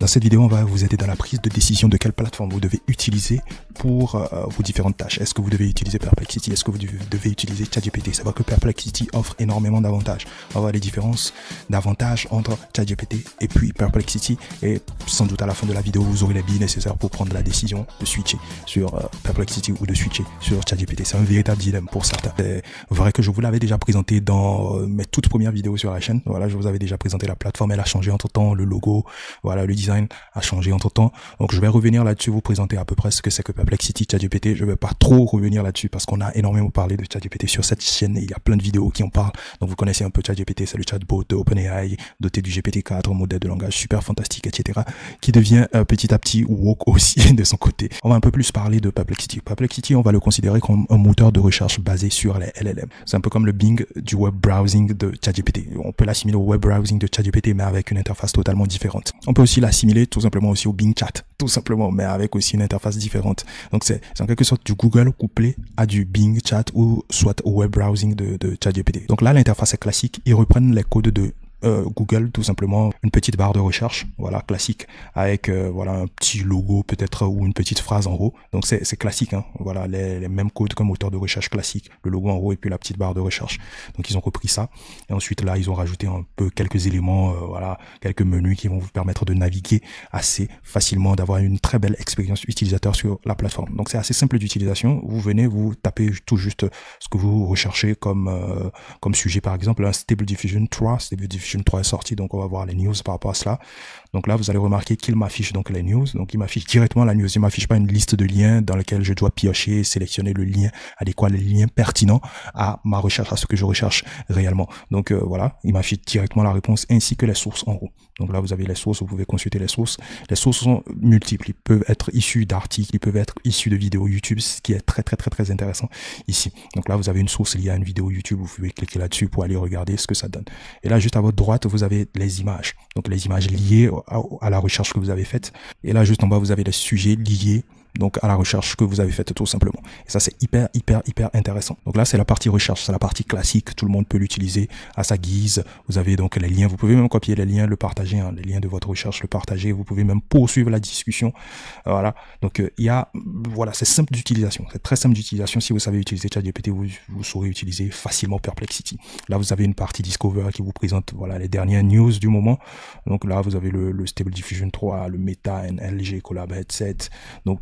Dans cette vidéo, on va vous aider dans la prise de décision de quelle plateforme vous devez utiliser pour vos différentes tâches. Est-ce que vous devez utiliser Perplexity? Est-ce que vous devez utiliser ChatGPT? Savoir que Perplexity offre énormément d'avantages. On va voir les différences d'avantages entre ChatGPT et puis Perplexity. Et sans doute à la fin de la vidéo, vous aurez les billes nécessaires pour prendre la décision de switcher sur Perplexity ou de switcher sur ChatGPT. C'est un véritable dilemme pour certains. C'est vrai que je vous l'avais déjà présenté dans mes toutes premières vidéos sur la chaîne. Voilà, je vous avais déjà présenté la plateforme. Elle a changé entre temps, le logo, voilà, le design a changé entre temps. Donc je vais revenir là-dessus, vous présenter à peu près ce que c'est que Perplexity, ChatGPT. Je vais pas trop revenir là-dessus parce qu'on a énormément parlé de ChatGPT sur cette chaîne et il y a plein de vidéos qui en parlent. Donc vous connaissez un peu ChatGPT, c'est le chatbot de OpenAI doté du GPT-4, modèle de langage super fantastique, etc. qui devient petit à petit woke aussi de son côté. On va un peu plus parler de Perplexity. Perplexity, on va le considérer comme un moteur de recherche basé sur les LLM. C'est un peu comme le Bing du web browsing de ChatGPT. On peut l'assimiler au web browsing de ChatGPT mais avec une interface totalement différente. On peut aussi l'assimiler tout simplement aussi au Bing Chat, tout simplement, mais avec aussi une interface différente. Donc c'est en quelque sorte du Google couplé à du Bing Chat ou soit au web browsing de ChatGPT. Donc là, l'interface est classique. Ils reprennent les codes de Google, tout simplement, une petite barre de recherche, voilà, classique, avec voilà un petit logo peut-être ou une petite phrase en haut. Donc c'est classique, hein, voilà, les mêmes codes qu'un moteur de recherche classique, le logo en haut et puis la petite barre de recherche. Donc ils ont repris ça et ensuite là ils ont rajouté un peu quelques éléments, voilà, quelques menus qui vont vous permettre de naviguer assez facilement, d'avoir une très belle expérience utilisateur sur la plateforme. Donc c'est assez simple d'utilisation. Vous venez, vous tapez tout juste ce que vous recherchez comme comme sujet, par exemple un Stable Diffusion 3, Stable Diffusion 3 est sorti, donc on va voir les news par rapport à cela. Donc là, vous allez remarquer qu'il m'affiche donc les news. Donc il m'affiche directement la news. Il m'affiche pas une liste de liens dans lesquels je dois piocher, sélectionner le lien adéquat, le lien pertinent à ma recherche, à ce que je recherche réellement. Donc voilà, il m'affiche directement la réponse ainsi que les sources en haut. Donc là, vous avez les sources, vous pouvez consulter les sources. Les sources sont multiples. Ils peuvent être issus d'articles, ils peuvent être issus de vidéos YouTube, ce qui est très intéressant ici. Donc là, vous avez une source liée à une vidéo YouTube. Vous pouvez cliquer là-dessus pour aller regarder ce que ça donne. Et là, juste à votre droite, vous avez les images. Donc les images liées à la recherche que vous avez faite. Et là, juste en bas, vous avez les sujets liés donc à la recherche que vous avez faite tout simplement. Et ça, c'est hyper intéressant. Donc là, c'est la partie recherche, c'est la partie classique. Tout le monde peut l'utiliser à sa guise. Vous avez donc les liens. Vous pouvez même copier les liens, le partager, hein, les liens de votre recherche, le partager. Vous pouvez même poursuivre la discussion. Voilà. Donc il y a, voilà, c'est simple d'utilisation. C'est très simple d'utilisation. Si vous savez utiliser ChatGPT, vous saurez utiliser facilement Perplexity. Là, vous avez une partie Discover qui vous présente, voilà, les dernières news du moment. Donc là, vous avez le Stable Diffusion 3, le Meta, LG Collab Headset. Donc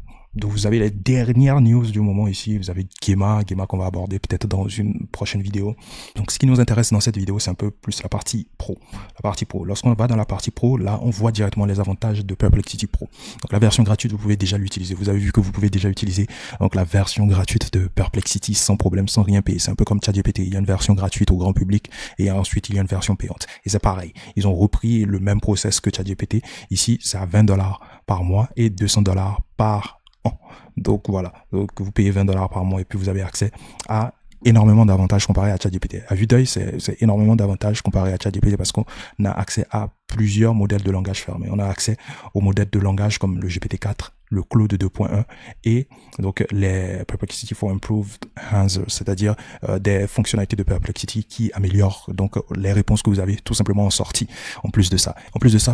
vous avez les dernières news du moment ici. Vous avez Gemma qu'on va aborder peut-être dans une prochaine vidéo. Donc ce qui nous intéresse dans cette vidéo, c'est un peu plus la partie pro. La partie pro. Lorsqu'on va dans la partie pro, là, on voit directement les avantages de Perplexity Pro. Donc la version gratuite, vous pouvez déjà l'utiliser. Vous avez vu que vous pouvez déjà utiliser donc la version gratuite de Perplexity sans problème, sans rien payer. C'est un peu comme ChatGPT. Il y a une version gratuite au grand public et ensuite il y a une version payante. Et c'est pareil. Ils ont repris le même process que ChatGPT. Ici, c'est à $20 par mois et $200 par an. Donc voilà, donc vous payez $20 par mois et puis vous avez accès à énormément d'avantages comparé à ChatGPT. À vue d'œil, c'est énormément d'avantages comparé à ChatGPT parce qu'on a accès à plusieurs modèles de langage fermés. On a accès aux modèles de langage comme le GPT-4, le Claude 2.1 et donc les Perplexity for Improved Answers, c'est-à-dire des fonctionnalités de Perplexity qui améliorent donc les réponses que vous avez tout simplement en sortie. En plus de ça,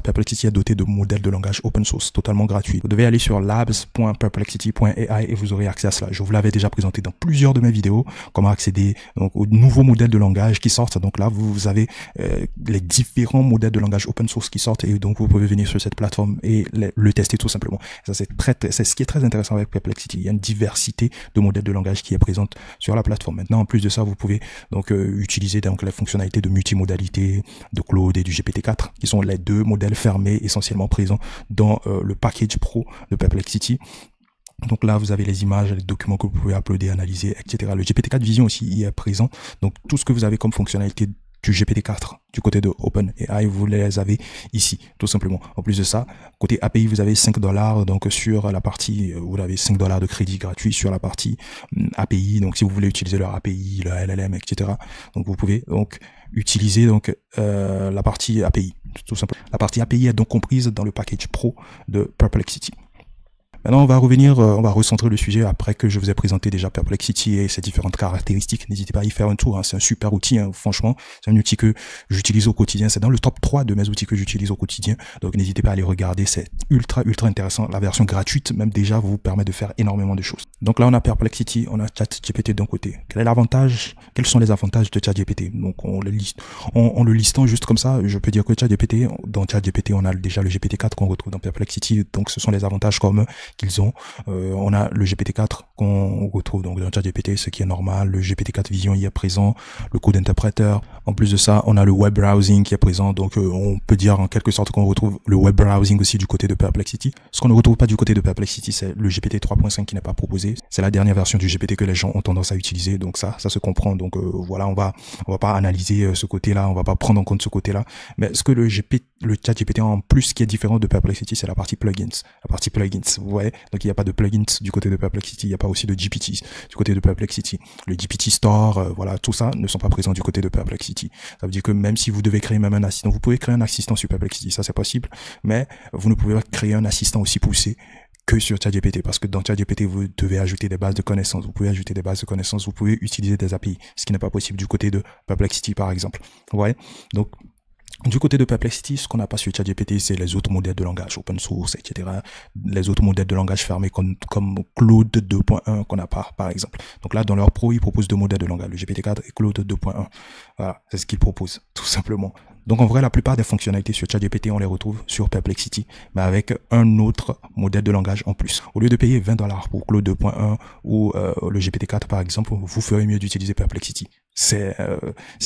Perplexity est doté de modèles de langage open source totalement gratuits. Vous devez aller sur labs.perplexity.ai et vous aurez accès à cela. Je vous l'avais déjà présenté dans plusieurs de mes vidéos, comment accéder donc aux nouveaux modèles de langage qui sortent. Donc là, vous avez les différents modèles de langage open source qui sortent et donc vous pouvez venir sur cette plateforme et le tester tout simplement. Et ça, c'est ce qui est très intéressant avec Perplexity. Il y a une diversité de modèles de langage qui est présente sur la plateforme. Maintenant, en plus de ça, vous pouvez donc utiliser donc les fonctionnalités de multimodalité de Claude et du GPT-4, qui sont les deux modèles fermés essentiellement présents dans le package pro de Perplexity. Donc là, vous avez les images, les documents que vous pouvez uploader, analyser, etc. Le GPT-4 Vision aussi y est présent. Donc tout ce que vous avez comme fonctionnalité du GPT-4 du côté de OpenAI, vous les avez ici, tout simplement. En plus de ça, côté API, vous avez $5 donc sur la partie, vous avez $5 de crédit gratuit sur la partie API. Donc si vous voulez utiliser leur API, leur LLM, etc. Donc vous pouvez donc utiliser donc la partie API, tout simplement. La partie API est donc comprise dans le package pro de Perplexity. Maintenant, on va revenir, on va recentrer le sujet après que je vous ai présenté déjà Perplexity et ses différentes caractéristiques. N'hésitez pas à y faire un tour, hein. C'est un super outil, hein. Franchement, c'est un outil que j'utilise au quotidien. C'est dans le top 3 de mes outils que j'utilise au quotidien. Donc, n'hésitez pas à aller regarder. C'est ultra intéressant. La version gratuite, même déjà, vous permet de faire énormément de choses. Donc là, on a Perplexity, on a ChatGPT d'un côté. Quel est l'avantage? Quels sont les avantages de ChatGPT? Donc on le liste, en le listant juste comme ça, je peux dire que dans ChatGPT, on a déjà le GPT-4 qu'on retrouve dans Perplexity. Donc ce sont les avantages communs qu'ils ont. On a le GPT-4 qu'on retrouve donc dans ChatGPT, ce qui est normal. Le GPT-4 Vision y est présent, le code interpréteur. En plus de ça, on a le web browsing qui est présent. Donc on peut dire en quelque sorte qu'on retrouve le web browsing aussi du côté de Perplexity. Ce qu'on ne retrouve pas du côté de Perplexity, c'est le GPT 3.5 qui n'est pas proposé. C'est la dernière version du GPT que les gens ont tendance à utiliser. Donc ça se comprend. Donc voilà, on va pas analyser ce côté-là, on va pas prendre en compte ce côté-là. Mais ce que le ChatGPT en plus qui est différent de Perplexity, c'est la partie plugins. La partie plugins, vous voyez. Donc il n'y a pas de plugins du côté de Perplexity, il n'y a pas aussi de GPT du côté de Perplexity. Le GPT Store, voilà, tout ça ne sont pas présents du côté de Perplexity. Ça veut dire que même si vous devez créer même un assistant, vous pouvez créer un assistant sur Perplexity, ça c'est possible, mais vous ne pouvez pas créer un assistant aussi poussé que sur ChatGPT, parce que dans ChatGPT, vous devez ajouter des bases de connaissances, vous pouvez ajouter des bases de connaissances, vous pouvez utiliser des API, ce qui n'est pas possible du côté de Perplexity, par exemple. Ouais. Donc, du côté de Perplexity, ce qu'on n'a pas sur ChatGPT, c'est les autres modèles de langage, open source, etc. Les autres modèles de langage fermés comme Claude 2.1 qu'on n'a pas, par exemple. Donc là, dans leur pro, ils proposent deux modèles de langage, le GPT-4 et Claude 2.1. Voilà, c'est ce qu'ils proposent, tout simplement. Donc en vrai, la plupart des fonctionnalités sur ChatGPT, on les retrouve sur Perplexity, mais avec un autre modèle de langage en plus. Au lieu de payer $20 pour Claude 2.1 ou le GPT-4 par exemple, vous ferez mieux d'utiliser Perplexity. C'est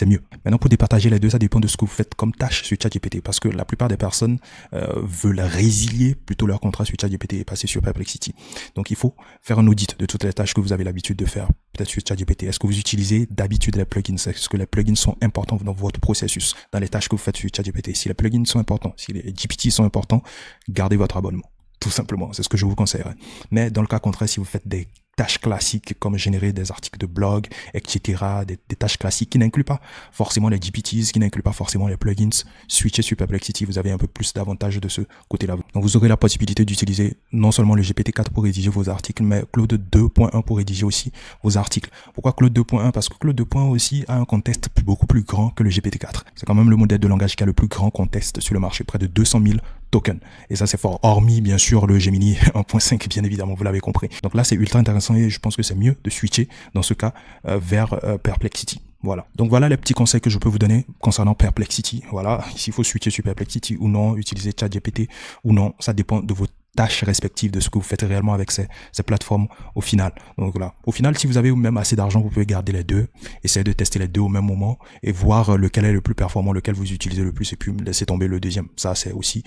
mieux. Maintenant, pour départager les deux, ça dépend de ce que vous faites comme tâche sur ChatGPT, parce que la plupart des personnes veulent résilier plutôt leur contrat sur ChatGPT et passer sur Perplexity. Donc il faut faire un audit de toutes les tâches que vous avez l'habitude de faire, peut-être sur ChatGPT. Est-ce que vous utilisez d'habitude les plugins? Est-ce que les plugins sont importants dans votre processus, dans les tâches que vous faites sur ChatGPT? Si les plugins sont importants, si les GPT sont importants, gardez votre abonnement. Tout simplement, c'est ce que je vous conseillerais. Mais dans le cas contraire, si vous faites des tâches classiques comme générer des articles de blog, etc., des tâches classiques qui n'incluent pas forcément les GPTs, qui n'incluent pas forcément les plugins, switchez sur Perplexity, vous avez un peu plus d'avantages de ce côté-là. Donc vous aurez la possibilité d'utiliser non seulement le GPT-4 pour rédiger vos articles, mais Claude 2.1 pour rédiger aussi vos articles. Pourquoi Claude 2.1? Parce que Claude 2.1 aussi a un contexte beaucoup plus grand que le GPT-4. C'est quand même le modèle de langage qui a le plus grand contexte sur le marché, près de 200 000 tokens. Et ça c'est fort, hormis bien sûr le Gemini 1.5, bien évidemment, vous l'avez compris. Donc là c'est ultra intéressant et je pense que c'est mieux de switcher dans ce cas vers Perplexity. Voilà. Donc voilà les petits conseils que je peux vous donner concernant Perplexity. Voilà, s'il faut switcher sur Perplexity ou non, utiliser ChatGPT ou non, ça dépend de votre tâches respectives, de ce que vous faites réellement avec ces plateformes au final. Donc voilà. Au final, si vous avez même assez d'argent, vous pouvez garder les deux, essayer de tester les deux au même moment et voir lequel est le plus performant, lequel vous utilisez le plus et puis laisser tomber le deuxième. Ça, c'est aussi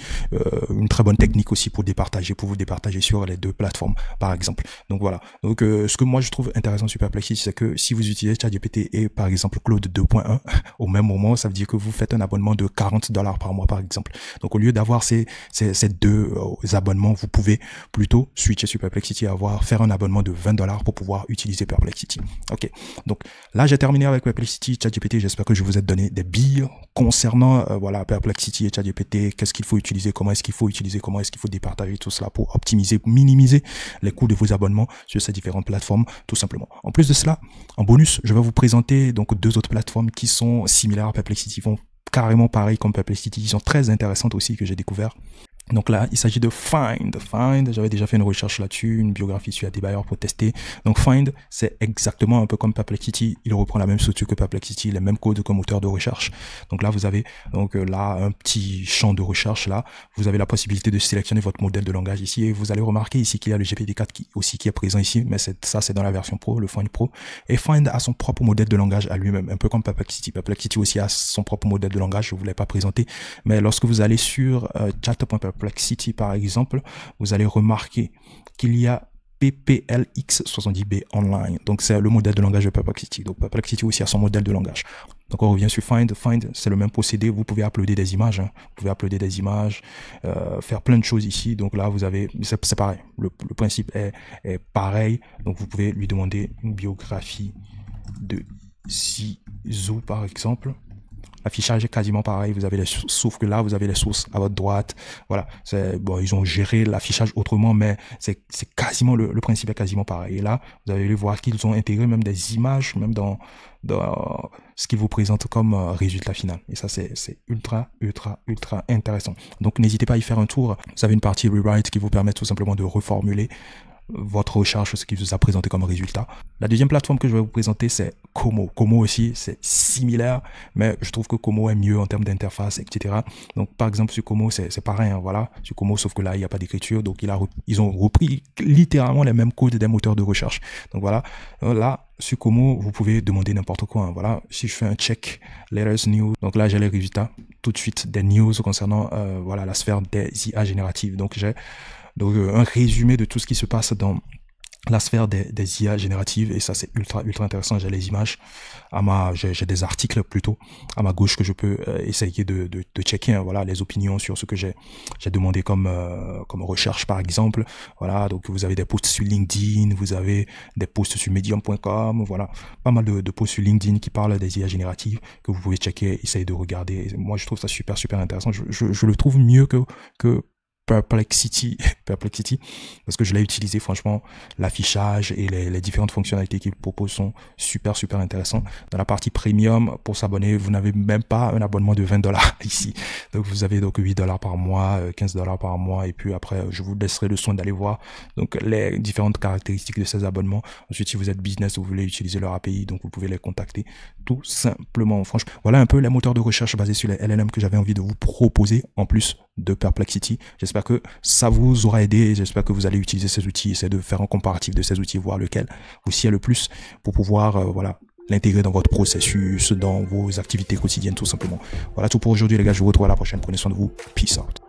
une très bonne technique aussi pour vous départager sur les deux plateformes, par exemple. Donc voilà. Donc ce que moi je trouve intéressant sur Perplexity, c'est que si vous utilisez ChatGPT et par exemple Claude 2.1 au même moment, ça veut dire que vous faites un abonnement de $40 par mois, par exemple. Donc au lieu d'avoir ces deux abonnements, vous pouvez plutôt switcher sur Perplexity, faire un abonnement de $20 pour pouvoir utiliser Perplexity. Ok, donc là j'ai terminé avec Perplexity, ChatGPT. J'espère que je vous ai donné des billes concernant voilà Perplexity et ChatGPT. Qu'est-ce qu'il faut utiliser, comment est-ce qu'il faut utiliser, comment est-ce qu'il faut départager tout cela pour optimiser, minimiser les coûts de vos abonnements sur ces différentes plateformes, tout simplement. En plus de cela, en bonus, je vais vous présenter donc deux autres plateformes qui sont similaires à Perplexity, font carrément pareil comme Perplexity, qui sont très intéressantes aussi que j'ai découvert. Donc là, il s'agit de Find. Find, j'avais déjà fait une recherche là-dessus, une biographie sur Adebayor pour tester. Donc Find, c'est exactement un peu comme Perplexity. Il reprend la même structure que Perplexity, les mêmes codes comme moteur de recherche. Donc là, vous avez là un petit champ de recherche là. Vous avez la possibilité de sélectionner votre modèle de langage ici et vous allez remarquer ici qu'il y a le GPT-4 qui est présent ici, mais ça c'est dans la version Pro, le Find Pro. Et Find a son propre modèle de langage à lui-même, un peu comme Perplexity. Perplexity aussi a son propre modèle de langage, je ne vous l'ai pas présenté, mais lorsque vous allez sur chat.perplexity par exemple, vous allez remarquer qu'il y a PPLX70B Online. Donc c'est le modèle de langage de Perplexity. Donc Perplexity aussi a son modèle de langage. Donc on revient sur Find. Find, c'est le même procédé. Vous pouvez uploader des images. Vous pouvez uploader des images, faire plein de choses ici. Donc là, vous avez, c'est pareil. Le principe est pareil. Donc vous pouvez lui demander une biographie de Zizou par exemple. L'affichage est quasiment pareil. Vous avez sauf que là, vous avez les sources à votre droite. Voilà. C'est, bon, ils ont géré l'affichage autrement, mais c'est quasiment le principe est quasiment pareil. Et là, vous allez voir qu'ils ont intégré même des images, même dans ce qu'ils vous présentent comme résultat final. Et ça, c'est ultra intéressant. Donc, n'hésitez pas à y faire un tour. Vous avez une partie rewrite qui vous permet tout simplement de reformuler votre recherche, ce qui vous a présenté comme résultat. La deuxième plateforme que je vais vous présenter, c'est Como. Como aussi, c'est similaire, mais je trouve que Como est mieux en termes d'interface, etc. Donc, par exemple, sur Como, c'est pareil, hein, voilà. Sur Como, sauf que là, il n'y a pas d'écriture, donc ils ont repris littéralement les mêmes codes des moteurs de recherche. Donc voilà, là, sur Como, vous pouvez demander n'importe quoi, hein. Voilà, si je fais un check, latest news, donc là, j'ai les résultats tout de suite des news concernant voilà, la sphère des IA génératives. Donc, j'ai un résumé de tout ce qui se passe dans la sphère des IA génératives, et ça c'est ultra intéressant. J'ai les images j'ai des articles plutôt à ma gauche que je peux essayer de checker, hein, voilà, les opinions sur ce que j'ai demandé comme recherche par exemple. Voilà, donc vous avez des posts sur LinkedIn, vous avez des posts sur medium.com, voilà, pas mal de posts sur LinkedIn qui parlent des IA génératives que vous pouvez checker, essayer de regarder. Et moi je trouve ça super intéressant. Je le trouve mieux que Perplexity, parce que je l'ai utilisé, franchement, l'affichage et les différentes fonctionnalités qu'il propose sont super intéressants. Dans la partie premium, pour s'abonner, vous n'avez même pas un abonnement de $20 ici. Donc, vous avez donc $8 par mois, $15 par mois, et puis après, je vous laisserai le soin d'aller voir donc les différentes caractéristiques de ces abonnements. Ensuite, si vous êtes business, vous voulez utiliser leur API, donc vous pouvez les contacter tout simplement. Franchement, voilà un peu les moteurs de recherche basés sur les LLM que j'avais envie de vous proposer en plus de Perplexity. J'espère que ça vous aura aidé. J'espère que vous allez utiliser ces outils, essayer de faire un comparatif de ces outils, voir lequel vous sied le plus pour pouvoir voilà, l'intégrer dans votre processus, dans vos activités quotidiennes tout simplement. Voilà tout pour aujourd'hui les gars, je vous retrouve à la prochaine. Prenez soin de vous. Peace out.